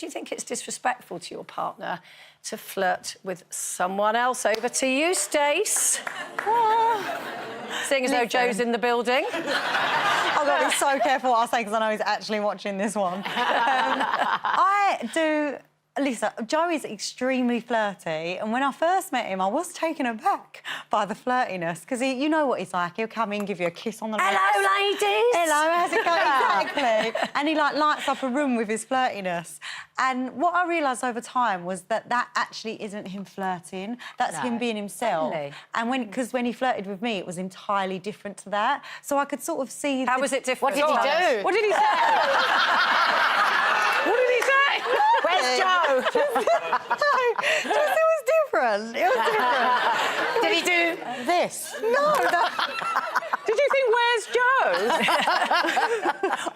do you think it's disrespectful to your partner to flirt with someone else? Over to you, Stace. Seeing as though Joe's in the building. I've got to be so careful what I say because I know he's actually watching this one. I do... Lisa, Joe is extremely flirty, and when I first met him, I was taken aback by the flirtiness, because you know what he's like. He'll come in, give you a kiss on the lips. Hello, ladies! Hello, how's it going? Exactly. And he, like, lights up a room with his flirtiness. And what I realised over time was that actually isn't him flirting. That's him being himself. Really? And because when he flirted with me, it was entirely different to that. So I could sort of see... How was it different? What did he do? What did he say? What did he say? Where's Joe? It was different. It was different. Did he do this? No, Did you think, where's Joe?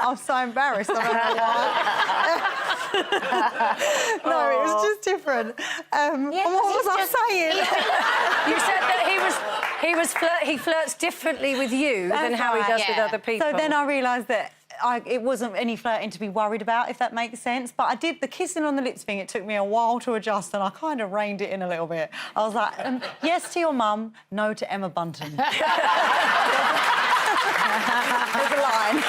I'm so embarrassed. I don't know why. No, it was just different. What was I saying? You said that he flirts differently with you than how he does with other people. So then I realised that it wasn't any flirting to be worried about, if that makes sense. But I did the kissing on the lips thing. It took me a while to adjust, and I kind of reined it in a little bit. I was like, yes to your mum, no to Emma Bunton. There's a line.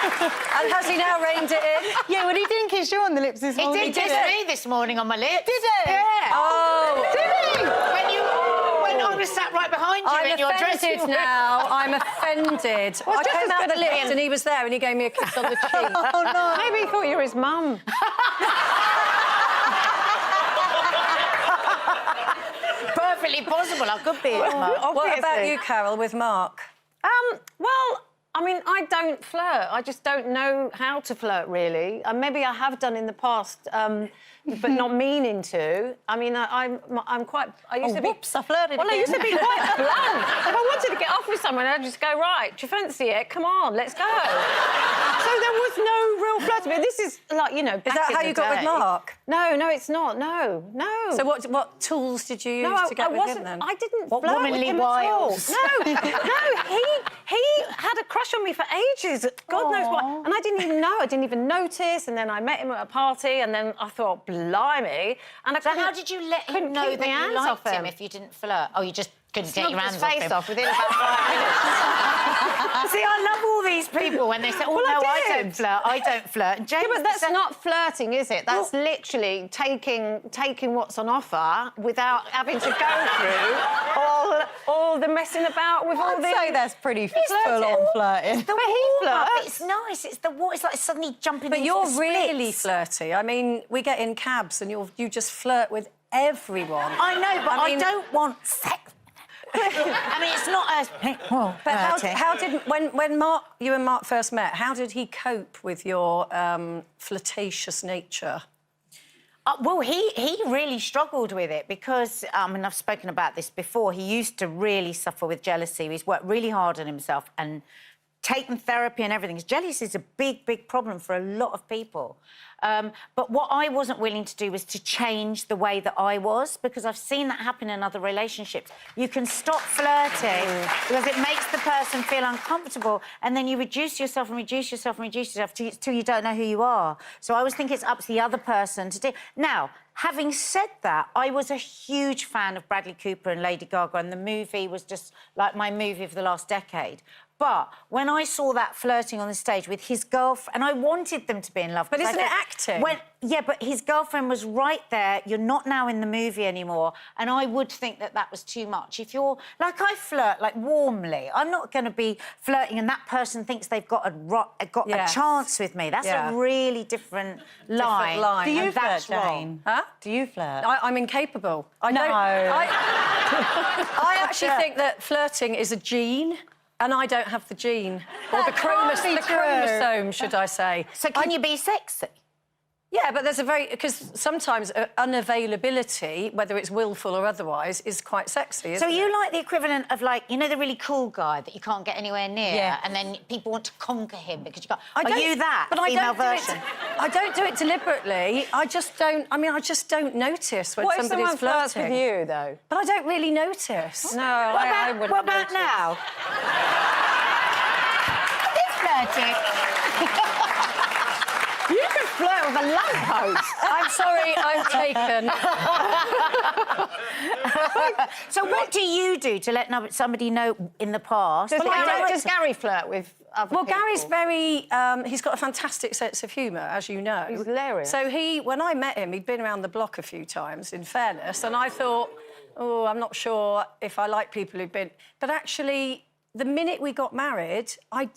And has he now reined it in? Yeah, well, he didn't kiss you on the lips this morning. He did kiss me this morning on my lips. Did he? Yeah. Oh. Did he? When I was sat right behind you in your dressing room. Now. I'm offended. I came out the lift and he was there and he gave me a kiss on the cheek. Oh, no. Maybe he thought you were his mum. Perfectly possible. I could be his mum. What about you, Carol, with Mark? Well, I mean, I don't flirt. I just don't know how to flirt, really. Maybe I have done in the past, but not meaning to. I mean, I'm quite... I used to be... Whoops, I flirted Well, I again. used to be quite blunt. If I wanted to get off with someone, I'd just go, right, do you fancy it? Come on, let's go. So there was no real flirting. But this is, like, you know, back Is that in how the you got with day. Mark? No, it's not. No. So what tools did you use to get with him, then? I didn't What flirt with womanly him wiles? at all. No, he had a crush on me for ages. God knows what. And I didn't even know. I didn't even notice. And then I met him at a party, and then I thought, blimey. And So how did you let him know that you liked him if you didn't flirt? Oh, you just couldn't take your hands his off face him? off within about 5 minutes. See, I love all these people when they say, oh, Well, no, I I did. don't flirt, I don't flirt. And James, Yeah, but that's not flirting, is it? That's literally taking what's on offer without having to go through all the messing about with all I'd the... say that's pretty full-on flirting. the But he warm-up. flirts. It's nice. It's the It's like suddenly jumping But into you're the really splits. flirty. I mean, we get in cabs and you just flirt with everyone. I know, but I mean- I don't want sex. I mean, it's not as... But how did... When you and Mark first met, how did he cope with your flirtatious nature? Well, he really struggled with it because, and I've spoken about this before, he used to really suffer with jealousy. He's worked really hard on himself and taken therapy and everything. Jealousy is a big, big problem for a lot of people. But what I wasn't willing to do was to change the way that I was, because I've seen that happen in other relationships. You can stop flirting because it makes the person feel uncomfortable, and then you reduce yourself and reduce yourself and reduce yourself till you don't know who you are. So I always think it's up to the other person to do. Now, having said that, I was a huge fan of Bradley Cooper and Lady Gaga, and the movie was just like my movie of the last decade. But when I saw that flirting on the stage with his girlfriend, and I wanted them to be in love. But isn't it acting? Yeah, but his girlfriend was right there. You're not now in the movie anymore. And I would think that was too much. If you're... Like, I flirt, like, warmly. I'm not going to be flirting and that person thinks they've got a chance with me. That's a really different line. Do you and flirt, that's wrong. Jane? Huh? Do you flirt? I'm incapable. I actually think that flirting is a gene. And I don't have the gene. Or the chromosome, should I say. So can you be sexy? Yeah, but there's because sometimes unavailability, whether it's willful or otherwise, is quite sexy, isn't it? So you like the equivalent of, like, you know, the really cool guy that you can't get anywhere near, Yeah. and then people want to conquer him because you can't... I Are you that, but female version? I don't do it deliberately. I just don't... I mean, I just don't notice when What if somebody's someone flirts flirting. with you, though? But I don't really notice. No, I wouldn't What about notice. now? It's flirty. You can flirt with a lamppost. I'm sorry, I'm taken. So what do you do to let somebody know in the past? Does Gary flirt with other Well, people? Gary's very... he's got a fantastic sense of humour, as you know. He's hilarious. So when I met him, he'd been around the block a few times, in fairness, and I thought, oh, I'm not sure if I like people who've been... But actually, the minute we got married,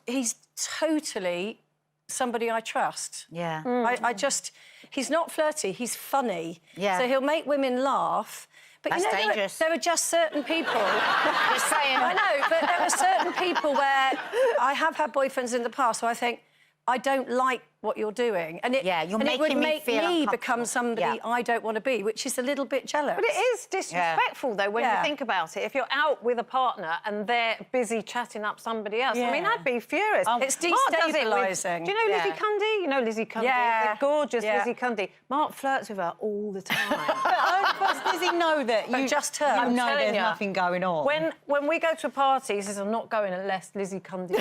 he's totally somebody I trust. Yeah. I just... He's not flirty, he's funny. Yeah. So he'll make women laugh. But That's you know, dangerous. there are just certain people... Just saying. I know, but there are certain people where I have had boyfriends in the past where I think, I don't like what you're doing. And it, Yeah, you're and it would making me make feel me uncomfortable. become somebody Yeah. I don't want to be, which is a little bit jealous. But it is disrespectful, though, when you think about it. If you're out with a partner and they're busy chatting up somebody else, I mean, Yeah. I'd be furious. It's Mark does it with- destabilising. Do you know Lizzie Yeah. Cundy? You know Lizzie Cundy? Yeah. The gorgeous Yeah. Lizzie Cundy. Mark flirts with her all the time. Does he know that But you just her. You I'm know telling there's ya. nothing going on? when we go to a party, he says, I'm not going unless Lizzie Cundy.